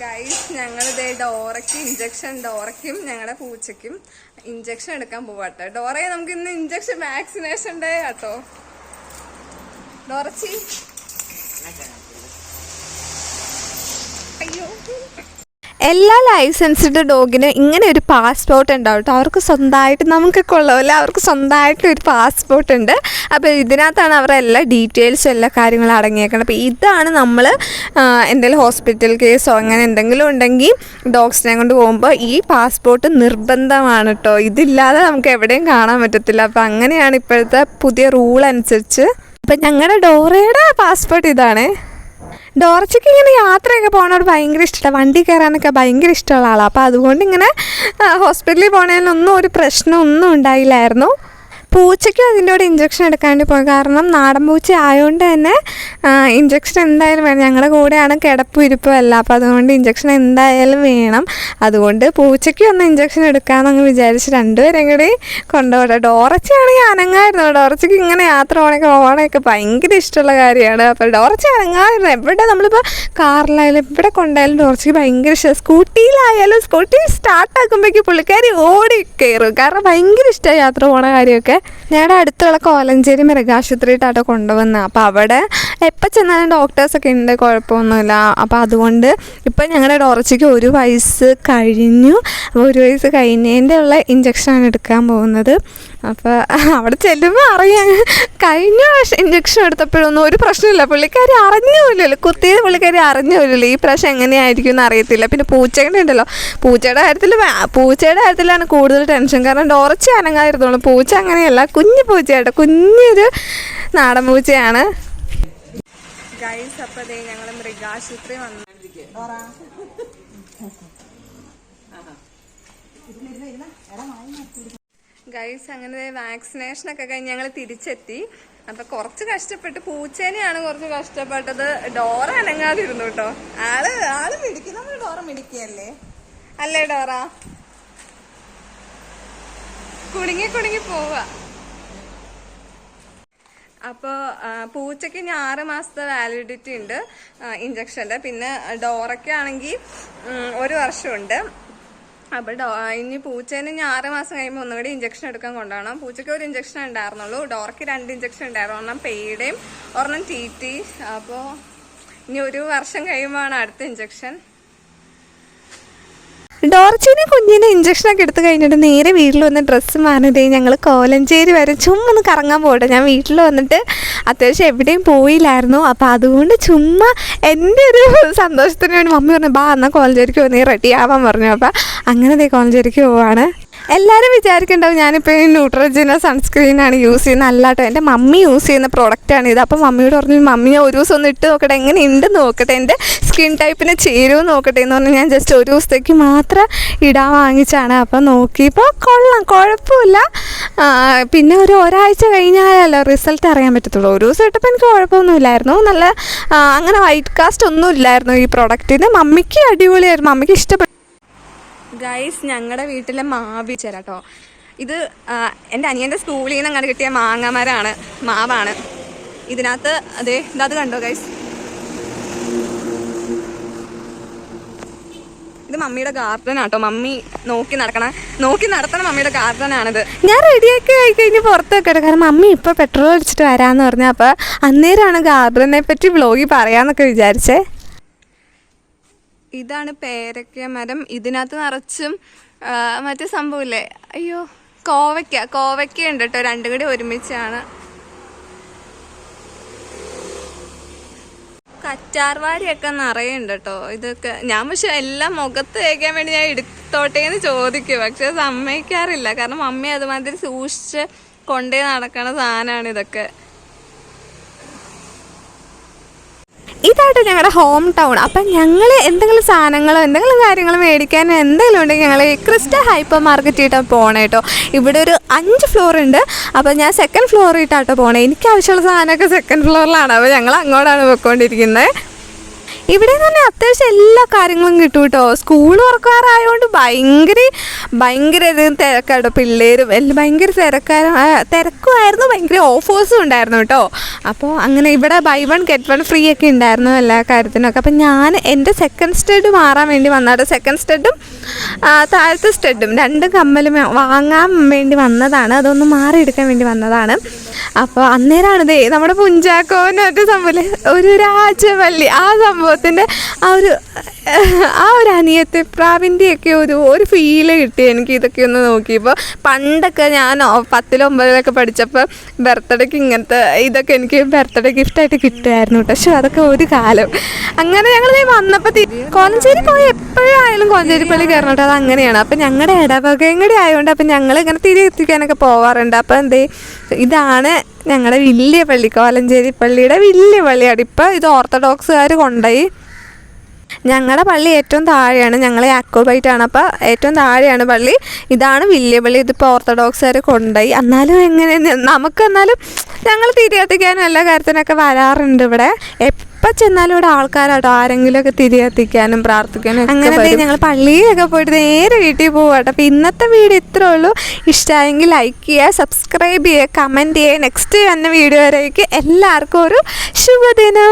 Guys ഞങ്ങളിതേ ഡോറയ്ക്കും ഞങ്ങളുടെ പൂച്ചയ്ക്കും injection എടുക്കാൻ പോവാട്ടോ. ഡോറയെ നമുക്ക് ഇന്ന് ഇഞ്ചക്ഷൻ വാക്സിനേഷൻ ഡേ ആട്ടോ. ഡോറച്ചി അയ്യോ, എല്ലാ ലൈസൻസ്ഡ് ഡോഗിനും ഇങ്ങനെ ഒരു പാസ്പോർട്ട് ഉണ്ടാവും കേട്ടോ. അവർക്ക് സ്വന്തമായിട്ട് നമുക്കൊക്കെ ഉള്ളതല്ല, അവർക്ക് സ്വന്തമായിട്ട് ഒരു പാസ്പോർട്ട് ഉണ്ട്. അപ്പോൾ ഇതിനകത്താണ് അവരുടെ എല്ലാ ഡീറ്റെയിൽസും എല്ലാ കാര്യങ്ങളും അടങ്ങിയേക്കുന്നത്. അപ്പോൾ ഇതാണ് നമ്മൾ എന്തെങ്കിലും ഹോസ്പിറ്റൽ കേസോ അങ്ങനെ എന്തെങ്കിലും ഉണ്ടെങ്കിൽ ഡോഗ്സിനെ കൊണ്ട് പോകുമ്പോൾ ഈ പാസ്പോർട്ട് നിർബന്ധമാണ് കേട്ടോ. ഇതില്ലാതെ നമുക്ക് എവിടെയും കാണാൻ പറ്റത്തില്ല. അപ്പോൾ അങ്ങനെയാണ് ഇപ്പോഴത്തെ പുതിയ റൂൾ അനുസരിച്ച്. അപ്പം ഞങ്ങളുടെ ഡോറയുടെ പാസ്പോർട്ട് ഇതാണ്. ഡോറച്ചയ്ക്ക് ഇങ്ങനെ യാത്രയൊക്കെ പോകണോട് ഭയങ്കര ഇഷ്ടമാണ്, വണ്ടി കയറാനൊക്കെ ഭയങ്കര ഇഷ്ടമുള്ള ആളാണ്. അപ്പോൾ അതുകൊണ്ട് ഇങ്ങനെ ഹോസ്പിറ്റലിൽ പോകണതിനൊന്നും ഒരു പ്രശ്നമൊന്നും ഉണ്ടായില്ലായിരുന്നു. പൂച്ചയ്ക്കും അതിൻ്റെ കൂടെ ഇഞ്ചക്ഷൻ എടുക്കാണ്ട് പോയി. കാരണം നാടൻ പൂച്ച ആയതുകൊണ്ട് തന്നെ ഇഞ്ചക്ഷൻ എന്തായാലും വേണം. ഞങ്ങളുടെ കൂടെയാണ് കിടപ്പും ഇരിപ്പും അല്ല, അപ്പോൾ അതുകൊണ്ട് ഇഞ്ചക്ഷൻ എന്തായാലും വേണം. അതുകൊണ്ട് പൂച്ചയ്ക്ക് ഒന്ന് ഇഞ്ചക്ഷൻ എടുക്കാമെന്നങ്ങ് വിചാരിച്ച് രണ്ടുപേരും കൂടി കൊണ്ടുപോകട്ടെ. ഡോറച്ചയാണെങ്കിൽ അനങ്ങായിരുന്നു. ഡോറച്ചയ്ക്ക് ഇങ്ങനെ യാത്ര പോകണമൊക്കെ ഭയങ്കര ഇഷ്ടമുള്ള കാര്യമാണ്. അപ്പോൾ ഡോറച്ച അനങ്ങായിരുന്നു. എവിടെ നമ്മളിപ്പോൾ കാറിലായാലും എവിടെ കൊണ്ടായാലും ഡോറച്ചയ്ക്ക് ഭയങ്കര ഇഷ്ടമാണ്. സ്കൂട്ടിയിലായാലും സ്കൂട്ടി സ്റ്റാർട്ടാക്കുമ്പോഴേക്കും പുള്ളിക്കാരി ഓടി കയറും. കാരണം ഭയങ്കര ഇഷ്ടമാണ് യാത്ര പോകണ കാര്യമൊക്കെ. ഞങ്ങളുടെ അടുത്തുള്ള കോലഞ്ചേരി മൃഗാശുപത്രിയിട്ടാട്ടോ കൊണ്ടുവന്നത്. അപ്പോൾ അവിടെ എപ്പോൾ ചെന്നാലും ഡോക്ടേഴ്സൊക്കെ ഉണ്ട്, കുഴപ്പമൊന്നുമില്ല. അപ്പോൾ അതുകൊണ്ട് ഇപ്പം ഞങ്ങളുടെ ഡോറച്ചയ്ക്ക് 1 വയസ്സ് കഴിഞ്ഞു. അപ്പോൾ 1 വയസ്സ് കഴിഞ്ഞതിൻ്റെ ഉള്ള ഇഞ്ചക്ഷനാണ് എടുക്കാൻ പോകുന്നത്. അപ്പോൾ അവിടെ ചെല്ലുമ്പോൾ അറിയാം, കഴിഞ്ഞ പ്രാവശ്യം ഇഞ്ചക്ഷൻ എടുത്തപ്പോഴൊന്നും ഒരു പ്രശ്നമില്ല. പുള്ളിക്കാരി അറിഞ്ഞുമില്ലല്ലോ, കുത്തിയത് പുള്ളിക്കാരി അറിഞ്ഞുമില്ലല്ലോ. ഈ പ്രാവശ്യം എങ്ങനെയായിരിക്കും എന്ന് അറിയത്തില്ല. പിന്നെ പൂച്ചയുടെ ഉണ്ടല്ലോ, പൂച്ചയുടെ കാര്യത്തിലാണ് കൂടുതൽ ടെൻഷൻ. കാരണം ഡോറച്ച അനങ്ങാതിരുന്നുള്ളൂ. പൂച്ച അങ്ങനെയല്ല, കുഞ്ഞു പൂച്ചയാട്ടോ, കുഞ്ഞൊരു നാടൻ പൂച്ചയാണ്. ഗൈസ് അപ്പോൾ ഞങ്ങൾ മൃഗാശുപത്രി വന്നു. ഗൈസ് അങ്ങനെ വാക്സിനേഷനൊക്കെ കഴിഞ്ഞ് ഞങ്ങൾ തിരിച്ചെത്തി. അപ്പം കുറച്ച് കഷ്ടപ്പെട്ട്, പൂച്ചേനെയാണ് കുറച്ച് കഷ്ടപ്പെട്ടത്. ഡോറ അനങ്ങാതിരുന്നു കേട്ടോ. ആള് മിടിക്കും. നമ്മൾ ഡോറ മിടിക്കുകയല്ലേ അല്ലേ ഡോറ? കുടുങ്ങി പോവുക. അപ്പോൾ പൂച്ചയ്ക്ക് ഇനി 6 മാസത്തെ വാലിഡിറ്റി ഉണ്ട് ഇഞ്ചക്ഷൻ്റെ. പിന്നെ ഡോറയ്ക്കാണെങ്കിൽ 1 വർഷമുണ്ട്. അപ്പോൾ ഇനി പൂച്ചേനെ ഇനി 6 മാസം കഴിയുമ്പോൾ ഒന്നുകൂടി ഇഞ്ചക്ഷൻ എടുക്കാൻ കൊണ്ടുപോകണം. പൂച്ചയ്ക്ക് 1 ഇഞ്ചക്ഷൻ ഉണ്ടായിരുന്നുള്ളൂ, ഡോറയ്ക്ക് 2 ഇഞ്ചക്ഷൻ ഉണ്ടായിരുന്നു. ഒരെണ്ണം പെയ്യുടെയും ഒരെണ്ണം TT. അപ്പോൾ ഇനി 1 വർഷം കഴിയുമ്പോഴാണ് അടുത്ത ഇഞ്ചക്ഷൻ. ഡോർച്ചിനെ കുഞ്ഞിനെ ഇഞ്ചക്ഷനൊക്കെ എടുത്ത് കഴിഞ്ഞിട്ട് നേരെ വീട്ടിൽ വന്ന് ഡ്രസ്സ് മാറിയതേ ഞങ്ങൾ കോലഞ്ചേരി വരെ ചുമ്മാ ഒന്ന് കറങ്ങാൻ പോകട്ടെ. ഞാൻ വീട്ടിൽ വന്നിട്ട് അത്യാവശ്യം എവിടെയും പോയില്ലായിരുന്നു. അപ്പോൾ അതുകൊണ്ട് ചുമ്മാ എൻ്റെ ഒരു സന്തോഷത്തിന് വേണ്ടി മമ്മി പറഞ്ഞു, ബാ എന്നാൽ കോലഞ്ചേരിക്ക് വന്ന് റെഡി ആവാൻ പറഞ്ഞു. അപ്പോൾ അങ്ങനെ കോലഞ്ചേരിക്ക് പോവാണ്. എല്ലാവരും വിചാരിക്കുന്നുണ്ടാവും ഞാനിപ്പോൾ ന്യൂട്രജന സൺസ്ക്രീനാണ് യൂസ് ചെയ്യുന്നത്. അല്ലാട്ടോ, എൻ്റെ മമ്മി യൂസ് ചെയ്യുന്ന പ്രോഡക്റ്റാണ് ഇത്. അപ്പോൾ മമ്മിയോട് പറഞ്ഞു, മമ്മി ഞാൻ 1 ദിവസം ഒന്ന് ഇട്ട് നോക്കട്ടെ, എങ്ങനെ ഉണ്ടെന്ന് നോക്കട്ടെ, എൻ്റെ സ്കിൻ ടൈപ്പിന് ചേരുമെന്ന് നോക്കട്ടെ എന്ന് പറഞ്ഞാൽ ഞാൻ ജസ്റ്റ് 1 ദിവസത്തേക്ക് മാത്രം ഇടാൻ വാങ്ങിച്ചാണ്. അപ്പോൾ നോക്കിയപ്പോൾ കൊള്ളാം, കുഴപ്പമില്ല. പിന്നെ ഒരാഴ്ച കഴിഞ്ഞാലല്ലോ റിസൾട്ട് അറിയാൻ പറ്റത്തുള്ളൂ. 1 ദിവസം ഇട്ടപ്പോൾ എനിക്ക് കുഴപ്പമൊന്നുമില്ലായിരുന്നു. നല്ല അങ്ങനെ വൈറ്റ് കാസ്റ്റ് ഒന്നും ഇല്ലായിരുന്നു ഈ പ്രോഡക്റ്റിന്. മമ്മിക്ക് അടിപൊളിയായിരുന്നു, മമ്മിക്ക് ഇഷ്ടപ്പെട്ടു. ഗൈസ് ഞങ്ങളുടെ വീട്ടിലെ മാവ് ചേരാട്ടോ. ഇത് എൻ്റെ അനിയൻ്റെ സ്കൂളിൽ നിന്ന് അങ്ങനെ കിട്ടിയ മാവാണ്. ഇതിനകത്ത് അത് കണ്ടോ ഗൈസ്, ഇത് മമ്മിയുടെ ഗാർഡനാട്ടോ. മമ്മി നോക്കി നടത്തണ മമ്മിയുടെ ഗാർഡനാണിത്. ഞാൻ റെഡിയാക്കി കഴിഞ്ഞ് പുറത്ത് വെക്കട്ടെ, കാരണം മമ്മി ഇപ്പോൾ പെട്രോൾ അടിച്ചിട്ട് വരാമെന്ന് പറഞ്ഞു. അപ്പോൾ അന്നേരമാണ് ഗാർഡനെ പറ്റി വ്ലോഗിൽ പറയാമെന്നൊക്കെ വിചാരിച്ചേ. ഇതാണ് പേരക്ക മരം. ഇതിനകത്ത് നിറച്ചും മറ്റേ സംഭവമില്ലേ, അയ്യോ കോവയ്ക്ക ഉണ്ട് കേട്ടോ. 2 കൂടി ഒരുമിച്ചാണ്. കറ്റാർവാടിയൊക്കെ നിറയുണ്ട് കേട്ടോ. ഇതൊക്കെ ഞാൻ പക്ഷെ എല്ലാം മുഖത്ത് തേക്കാൻ വേണ്ടി ഞാൻ എടുത്തോട്ടേന്ന് ചോദിക്കും, പക്ഷെ സമ്മതിക്കാറില്ല. കാരണം മമ്മി അതുമാതിരി സൂക്ഷിച്ച് കൊണ്ടേ നടക്കണ സാധനമാണ് ഇതൊക്കെ. ഇതായിട്ട് ഞങ്ങളുടെ ഹോം ടൗൺ. അപ്പം ഞങ്ങൾ എന്തെങ്കിലും സാധനങ്ങളോ എന്തെങ്കിലും കാര്യങ്ങൾ മേടിക്കാനോ എന്തെങ്കിലും ഉണ്ടെങ്കിൽ ഞങ്ങൾ ക്രിസ്റ്റ ഹൈപ്പർ മാർക്കറ്റിട്ടാണ് പോകണം കേട്ടോ. ഇവിടെ ഒരു 5 ഫ്ലോർ ഉണ്ട്. അപ്പോൾ ഞാൻ 2nd ഫ്ലോറിട്ടാട്ടോ പോകണേ. എനിക്ക് ആവശ്യമുള്ള സാധനമൊക്കെ 2nd ഫ്ലോറിലാണ്. അപ്പോൾ ഞങ്ങൾ അങ്ങോട്ടാണ് പോയിക്കൊണ്ടിരിക്കുന്നത്. ഇവിടെ തന്നെ അത്യാവശ്യം എല്ലാ കാര്യങ്ങളും കിട്ടും കേട്ടോ. സ്കൂൾ തുറക്കാറായതുകൊണ്ട് ഭയങ്കര തിരക്കാട്ടോ. പിള്ളേരും എല്ലാം ഭയങ്കര തിരക്കുമായിരുന്നു, ഭയങ്കര ഓഫേഴ്സും ഉണ്ടായിരുന്നു കേട്ടോ. അപ്പോൾ അങ്ങനെ ഇവിടെ ബൈ 1 get 1 ഫ്രീ ഒക്കെ ഉണ്ടായിരുന്നു എല്ലാ കാര്യത്തിനൊക്കെ. അപ്പം ഞാൻ എൻ്റെ സെക്കൻഡ് സ്റ്റഡ് മാറാൻ വേണ്ടി വന്നതാണ്. സെക്കൻഡ് സ്റ്റഡും താഴത്തെ സ്റ്റഡും 2 കമ്മലും വാങ്ങാൻ വേണ്ടി വന്നതാണ്. അതൊന്ന് മാറിയെടുക്കാൻ വേണ്ടി വന്നതാണ്. അപ്പോൾ അന്നേരമാണ് നമ്മുടെ പുഞ്ചാക്കോനൊരു സംഭവം, ഒരു രാജവല്ലി, ആ സംഭവത്തിൻ്റെ ആ ഒരു അനിയത്തിപ്രാവിൻ്റെയൊക്കെ ഒരു ഫീല് കിട്ടി എനിക്ക് ഇതൊക്കെ ഒന്ന് നോക്കിയപ്പോൾ. പണ്ടൊക്കെ ഞാൻ 10ലും 9ലും പഠിച്ചപ്പോൾ ബർത്ത്ഡേക്ക് ഇങ്ങനത്തെ ഇതൊക്കെ എനിക്ക് ബർത്ത്ഡേ ഗിഫ്റ്റായിട്ട് കിട്ടുമായിരുന്നു കേട്ടോ. പക്ഷെ അതൊക്കെ ഒരു കാലം. അങ്ങനെ ഞങ്ങൾ വന്നപ്പോൾ കോലഞ്ചേരി പോയി എപ്പോഴായാലും കോലഞ്ചേരി പള്ളി കയറണം കേട്ടോ. അത് അങ്ങനെയാണ്. അപ്പം ഞങ്ങളുടെ ഇടവകയും കൂടി ആയതുകൊണ്ട് അപ്പം ഞങ്ങൾ ഇങ്ങനെ തിരി എത്തിക്കാനൊക്കെ പോവാറുണ്ട്. അപ്പം ഇതാണ് ഞങ്ങളുടെ വലിയ പള്ളി, കോലഞ്ചേരി പള്ളിയുടെ വലിയ പള്ളിയാണ്. ഇപ്പോൾ ഇത് ഓർത്തഡോക്സുകാർ കൊണ്ടുപോയി. ഞങ്ങളുടെ പള്ളി ഏറ്റവും താഴെയാണ്, ഞങ്ങൾ യാക്കോബൈറ്റാണ്. അപ്പോൾ ഏറ്റവും താഴെയാണ് പള്ളി. ഇതാണ് വലിയ പള്ളി. ഇതിപ്പോൾ ഓർത്തഡോക്സുകാർ കൊണ്ടുപോയി. എന്നാലും എന്നാലും ഞങ്ങൾ തിരി കത്തിക്കാനും എല്ലാ കാര്യത്തിനൊക്കെ വരാറുണ്ട് ഇവിടെ. എപ്പോൾ ചെന്നാലും ഇവിടെ ആൾക്കാരാട്ടോ, ആരെങ്കിലുമൊക്കെ തിരി കത്തിക്കാനും പ്രാർത്ഥിക്കാനും. അങ്ങനെ ഞങ്ങൾ പള്ളിയിലൊക്കെ പോയിട്ട് നേരെ വീട്ടിൽ പോവാട്ടോ. അപ്പോൾ ഇന്നത്തെ വീഡിയോ ഇത്രേ ഉള്ളൂ. ഇഷ്ടമായെങ്കിൽ ലൈക്ക് ചെയ്യുക, സബ്സ്ക്രൈബ് ചെയ്യുക, കമൻറ്റ് ചെയ്യുക. നെക്സ്റ്റ് വന്ന വീഡിയോ വരേക്ക് എല്ലാവർക്കും ഒരു ശുഭദിനം.